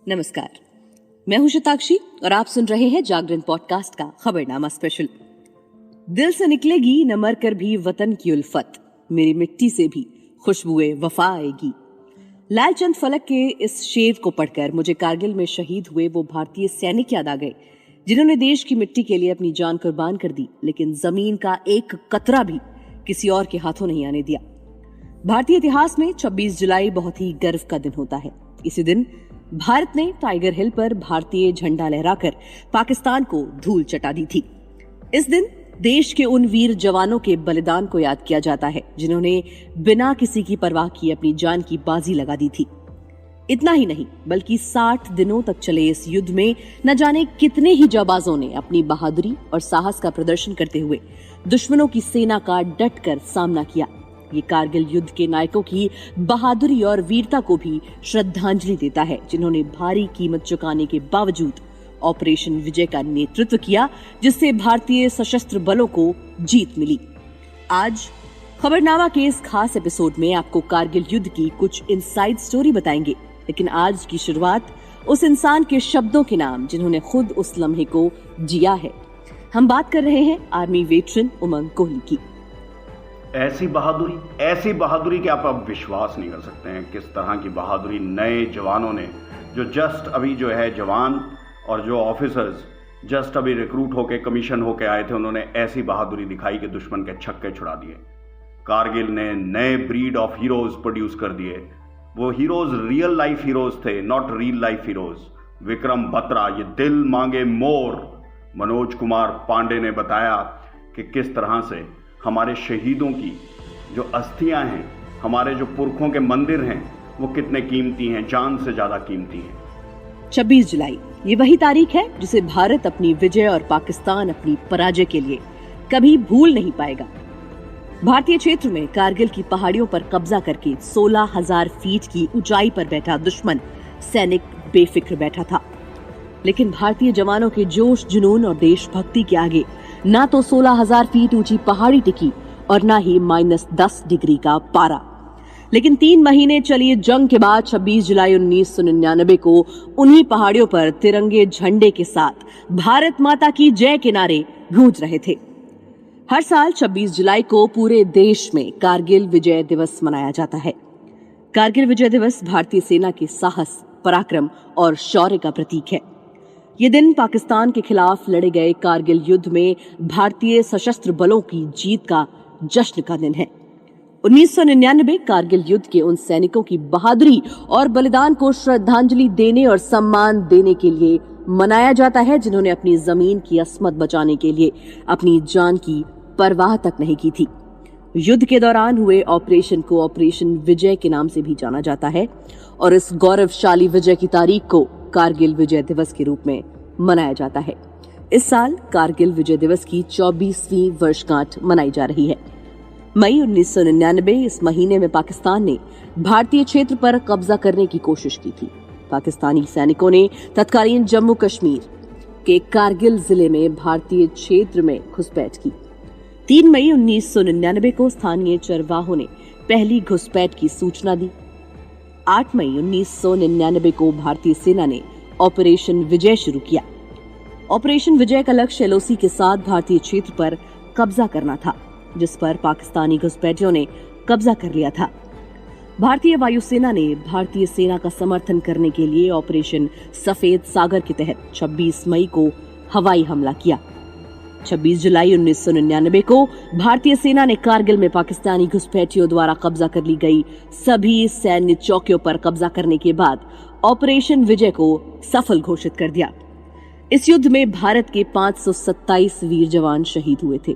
नमस्कार, मैं हूं शताक्षी और आप सुन रहे हैं जागरण पॉडकास्ट का खबरनामा स्पेशल। दिल से निकलेगी न मर कर भी वतन की उल्फत, मेरी मिट्टी से भी खुशबुए वफा आएगी। लालचंद फलक के इस शेर को पढ़कर मुझे कारगिल में शहीद हुए वो भारतीय सैनिक याद आ गए जिन्होंने देश की मिट्टी के लिए अपनी जान कुर्बान कर दी, लेकिन जमीन का एक कतरा भी किसी और के हाथों नहीं आने दिया। भारतीय इतिहास में 26 जुलाई बहुत ही गर्व का दिन होता है। इसी दिन भारत ने टाइगर हिल पर भारतीय झंडा लहराकर पाकिस्तान को धूल चटा दी थी। इस दिन देश के उन वीर जवानों के बलिदान को याद किया जाता है जिन्होंने बिना किसी की परवाह किए अपनी जान की बाजी लगा दी थी। इतना ही नहीं बल्कि 60 दिनों तक चले इस युद्ध में न जाने कितने ही जाबाजों ने अपनी बहादुरी और साहस का प्रदर्शन करते हुए दुश्मनों की सेना का डटकर सामना किया। ये कारगिल युद्ध के नायकों की बहादुरी और वीरता को भी श्रद्धांजलि देता है जिन्होंने भारी कीमत चुकाने के बावजूद ऑपरेशन विजय का नेतृत्व किया, जिससे भारतीय सशस्त्र बलों को जीत मिली। आज खबरनामा के इस खास एपिसोड में आपको कारगिल युद्ध की कुछ इनसाइड स्टोरी बताएंगे, लेकिन आज की शुरुआत उस इंसान के शब्दों के नाम जिन्होंने खुद उस लम्हे को जिया है। हम बात कर रहे हैं आर्मी वेटरन उमंग कोहली की। ऐसी बहादुरी कि आप अब विश्वास नहीं कर सकते हैं किस तरह की बहादुरी नए जवानों ने, जो जस्ट अभी जो है जवान और जो ऑफिसर्स जस्ट अभी रिक्रूट होके कमीशन होके आए थे, उन्होंने ऐसी बहादुरी दिखाई कि दुश्मन के छक्के छुड़ा दिए। कारगिल ने नए ब्रीड ऑफ हीरोज प्रोड्यूस कर दिए। वो हीरोज रियल लाइफ हीरोज थे, not real life heroes. Vikram Batra, ये दिल मांगे मोर, मनोज कुमार पांडे ने बताया कि किस तरह से हमारे शहीदों की जो अस्थियां हैं, हमारे जो पुरखों के मंदिर हैं, वो कितने कीमती हैं, जान से ज्यादा कीमती हैं। 26 जुलाई ये वही तारीख है जिसे भारत अपनी विजय और पाकिस्तान अपनी पराजय के लिए कभी भूल नहीं पाएगा। भारतीय क्षेत्र में कारगिल की पहाड़ियों पर कब्जा करके 16,000 फीट की ऊंचाई पर बैठा दुश्मन सैनिक बेफिक्र बैठा था, लेकिन भारतीय जवानों के जोश जुनून और देशभक्ति के आगे ना तो 16,000 फीट ऊंची पहाड़ी टिकी और ना ही -10 डिग्री का पारा। लेकिन 3 महीने चली जंग के बाद 26 जुलाई 1999 को उन्हीं पहाड़ियों पर तिरंगे झंडे के साथ भारत माता की जय के नारे गूंज रहे थे। हर साल 26 जुलाई को पूरे देश में कारगिल विजय दिवस मनाया जाता है। कारगिल विजय दिवस भारतीय सेना के साहस, पराक्रम और शौर्य का प्रतीक है। ये दिन पाकिस्तान के खिलाफ लड़े गए कारगिल युद्ध में भारतीय सशस्त्र बलों की जीत का जश्न का दिन है। 1999 कारगिल युद्ध के उन सैनिकों की बहादुरी और बलिदान को श्रद्धांजलि देने और सम्मान देने के लिए मनाया जाता है जिन्होंने अपनी जमीन की अस्मत बचाने के लिए अपनी जान की परवाह तक नहीं की थी। युद्ध के दौरान हुए ऑपरेशन को ऑपरेशन विजय के नाम से भी जाना जाता है और इस गौरवशाली विजय की तारीख को कारगिल विजय दिवस के रूप में मनाया जाता है। इस साल कारगिल विजय दिवस की 24वीं वर्षगांठ मनाई जा रही है। मई 1999 इस महीने में पाकिस्तान ने भारतीय क्षेत्र पर कब्जा करने की कोशिश की थी। पाकिस्तानी सैनिकों ने तत्कालीन जम्मू कश्मीर के कारगिल जिले में भारतीय क्षेत्र में घुसपैठ की। 3 मई 1999 को स्थानीय चरवाहों ने पहली घुसपैठ की सूचना दी। 8 मई 1999 को भारतीय सेना ने ऑपरेशन विजय शुरू किया। ऑपरेशन विजय का लक्ष्य एलओसी के साथ भारतीय क्षेत्र पर कब्जा करना था, जिस पर पाकिस्तानी घुसपैठियों ने कब्जा कर लिया था। भारतीय वायुसेना ने भारतीय सेना का समर्थन करने के लिए ऑपरेशन सफेद सागर के तहत 26 मई को हवाई हमला किया। 26 जुलाई 1999 को भारतीय सेना ने कारगिल में पाकिस्तानी घुसपैठियों द्वारा कब्जा कर ली गई सभी सैन्य चौकियों पर कब्जा करने के बाद ऑपरेशन विजय को सफल घोषित कर दिया। इस युद्ध में भारत के 527 वीर जवान शहीद हुए थे,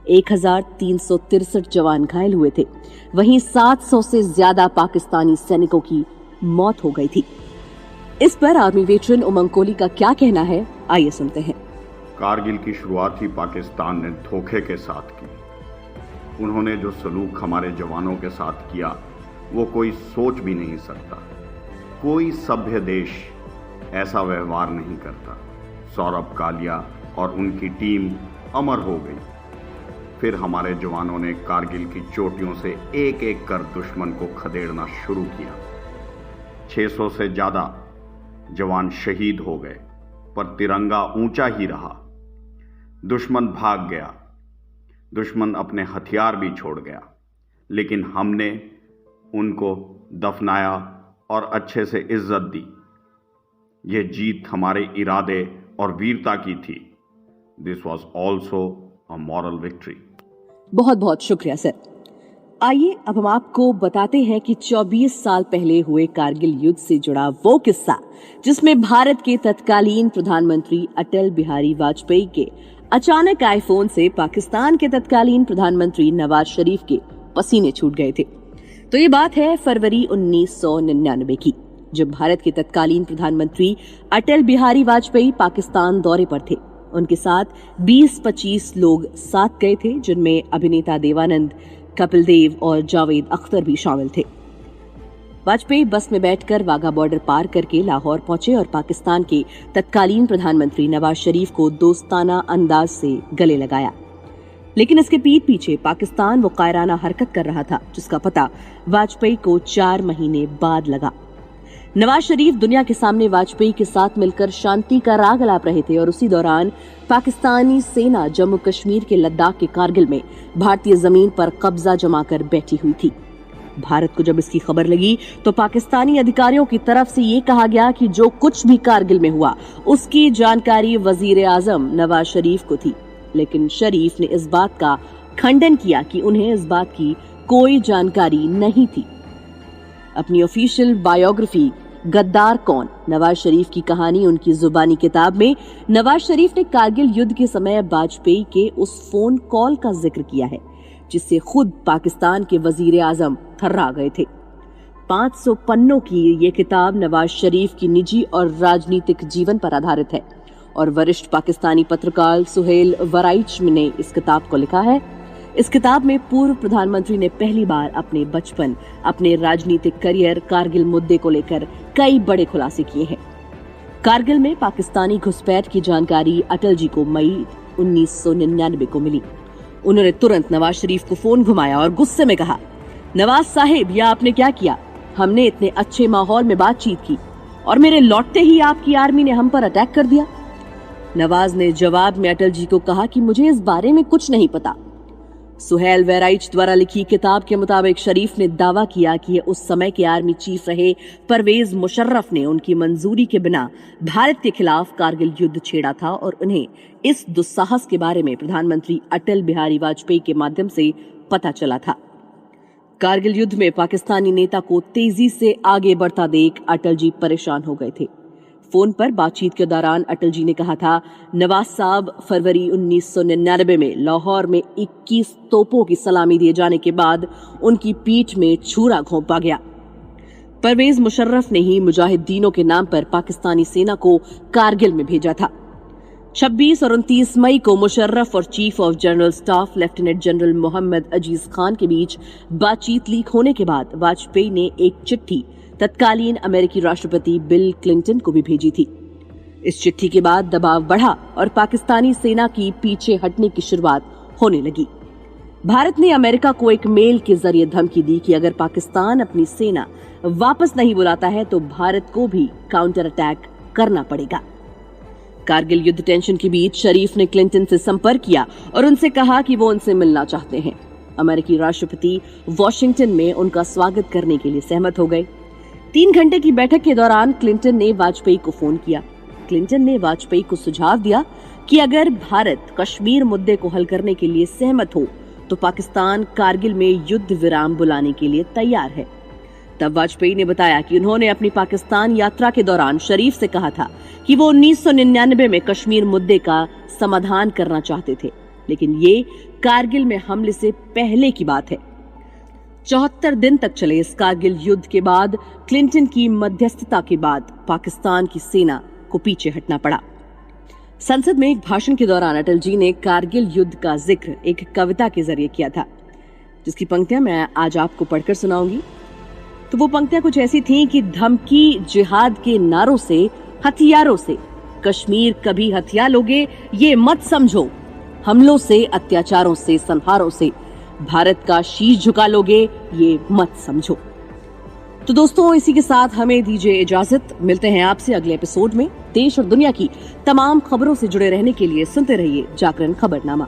1363 जवान घायल हुए थे, वहीं 700 से ज्यादा पाकिस्तानी सैनिकों की मौत हो गई थी। इस पर आर्मी वेटरन उमंग कोहली का क्या कहना है, आइए सुनते हैं। कारगिल की शुरुआत ही पाकिस्तान ने धोखे के साथ की। उन्होंने जो सलूक हमारे जवानों के साथ किया वो कोई सोच भी नहीं सकता। कोई सभ्य देश ऐसा व्यवहार नहीं करता। सौरभ कालिया और उनकी टीम अमर हो गई। फिर हमारे जवानों ने कारगिल की चोटियों से एक एक कर दुश्मन को खदेड़ना शुरू किया। 600 से ज्यादा जवान शहीद हो गए, पर तिरंगा ऊंचा ही रहा। दुश्मन भाग गया, दुश्मन अपने हथियार भी छोड़ गया, लेकिन हमने उनको दफनाया और अच्छे से इज्जत दी। यह जीत हमारे इरादे और वीरता की थी। This was also a moral victory. बहुत बहुत शुक्रिया सर। आइए अब हम आपको बताते हैं कि 24 साल पहले हुए कारगिल युद्ध से जुड़ा वो किस्सा जिसमें भारत के तत्कालीन प्रधानमंत्री अटल बिहारी वाजपेयी के अचानक आईफोन से पाकिस्तान के तत्कालीन प्रधानमंत्री नवाज शरीफ के पसीने छूट गए थे। तो ये बात है फरवरी 1999 की, जब भारत के तत्कालीन प्रधानमंत्री अटल बिहारी वाजपेयी पाकिस्तान दौरे पर थे। उनके साथ 20-25 लोग साथ गए थे, जिनमें अभिनेता देवानंद, कपिल देव और जावेद अख्तर भी शामिल थे। वाजपेयी बस में बैठकर वाघा बॉर्डर पार करके लाहौर पहुंचे और पाकिस्तान के तत्कालीन प्रधानमंत्री नवाज शरीफ को दोस्ताना अंदाज से गले लगाया। लेकिन इसके पीठ पीछे पाकिस्तान वो कायराना हरकत कर रहा था जिसका पता वाजपेयी को 4 महीने बाद लगा। नवाज शरीफ दुनिया के सामने वाजपेयी के साथ मिलकर शांति का राग अलाप रहे थे और उसी दौरान पाकिस्तानी सेना जम्मू कश्मीर के लद्दाख के कारगिल में भारतीय जमीन पर कब्जा जमाकर बैठी हुई थी। भारत को जब इसकी खबर लगी तो पाकिस्तानी अधिकारियों की तरफ से ये कहा गया कि जो कुछ भी कारगिल में हुआ उसकी जानकारी वजीर आजम नवाज शरीफ को थी। लेकिन शरीफ ने इस बात का खंडन किया कि उन्हें इस बात की कोई जानकारी नहीं थी। अपनी ऑफिशियल बायोग्राफी गद्दार कौन, नवाज शरीफ की कहानी उनकी जुबानी किताब में नवाज शरीफ ने कारगिल युद्ध के समय वाजपेयी के उस फोन कॉल का जिक्र किया है जिससे खुद पाकिस्तान के वजीर आजम थर्रा गए थे। 500 पन्नों की ये किताब नवाज शरीफ की निजी और राजनीतिक जीवन पर आधारित है और वरिष्ठ पाकिस्तानी पत्रकार सुहेल वराइच ने इस किताब को लिखा है। इस किताब में पूर्व प्रधानमंत्री ने पहली बार अपने बचपन, अपने राजनीतिक करियर, कारगिल मुद्दे को लेकर कई बड़े खुलासे किए हैं। कारगिल में पाकिस्तानी घुसपैठ की जानकारी अटल जी को मई 1999 को मिली। उन्होंने तुरंत नवाज शरीफ को फोन घुमाया और गुस्से में कहा, नवाज साहिब, यह आपने क्या किया? हमने इतने अच्छे माहौल में बातचीत की और मेरे लौटते ही आपकी आर्मी ने हम पर अटैक कर दिया। नवाज ने जवाब में अटल जी को कहा कि मुझे इस बारे में कुछ नहीं पता। सुहेल वेराइच द्वारा लिखी किताब के मुताबिक शरीफ ने दावा किया कि उस समय के आर्मी चीफ रहे परवेज मुशर्रफ ने उनकी मंजूरी के बिना भारत के खिलाफ कारगिल युद्ध छेड़ा था और उन्हें इस दुस्साहस के बारे में प्रधानमंत्री अटल बिहारी वाजपेयी के माध्यम से पता चला था। कारगिल युद्ध में पाकिस्तानी नेता को तेजी से आगे बढ़ता देख अटल जी परेशान हो गए थे। फोन पर बातचीत के दौरान अटल जी ने कहा था, नवाज साहब, फरवरी 1999 में लाहौर में 21 तोपों की सलामी दिए जाने के बाद उनकी पीठ में छुरा घोंपा गया। परवेज मुशर्रफ ने ही मुजाहिदीनों के नाम पर पाकिस्तानी सेना को कारगिल में भेजा था। 26 और 29 मई को मुशर्रफ और chief of general staff lieutenant general Mohammad Aziz Khan के बीच बातचीत लीक होने के बाद वाजपेयी ने एक चिट्ठी तत्कालीन अमेरिकी राष्ट्रपति बिल क्लिंटन को भी भेजी थी। इस चिट्ठी के बाद दबाव बढ़ा और पाकिस्तानी सेना की पीछे हटने की शुरुआत होने लगी। भारत ने अमेरिका को एक मेल के जरिए धमकी दी कि अगर पाकिस्तान अपनी सेना वापस नहीं बुलाता है तो भारत को भी काउंटर अटैक करना पड़ेगा। कारगिल युद्ध टेंशन के बीच शरीफ ने क्लिंटन से संपर्क किया और उनसे कहा कि वो उनसे मिलना चाहते हैं। अमेरिकी राष्ट्रपति वॉशिंगटन में उनका स्वागत करने के लिए सहमत हो गए। 3 घंटे की बैठक के दौरान क्लिंटन ने वाजपेयी को फोन किया। क्लिंटन ने वाजपेयी को सुझाव दिया कि अगर भारत कश्मीर मुद्दे को हल करने के लिए सहमत हो तो पाकिस्तान कारगिल में युद्ध विराम बुलाने के लिए तैयार है। तब वाजपेयी ने बताया कि उन्होंने अपनी पाकिस्तान यात्रा के दौरान शरीफ से कहा था कि वो 1999 में कश्मीर मुद्दे का समाधान करना चाहते थे, लेकिन ये कारगिल में हमले से पहले की बात है। 74 दिन तक चले इस कारगिल युद्ध के बाद क्लिंटन की मध्यस्थता के बाद पाकिस्तान की सेना को पीछे हटना पड़ा। संसद में एक भाषण के दौरान अटल जी ने कारगिल युद्ध का जिक्र एक कविता के जरिए किया था, जिसकी पंक्तियां मैं आज आपको पढ़कर सुनाऊंगी। तो वो पंक्तियां कुछ ऐसी थीं कि धमकी जिहाद के नारों से, हथियारों से, कश्मीर कभी हथिया लोगे ये मत समझो, हमलों से, अत्याचारों से, संहारों से भारत का शीश झुका लोगे ये मत समझो। तो दोस्तों, इसी के साथ हमें दीजिए इजाजत। मिलते हैं आपसे अगले एपिसोड में। देश और दुनिया की तमाम खबरों से जुड़े रहने के लिए सुनते रहिए जागरण खबरनामा।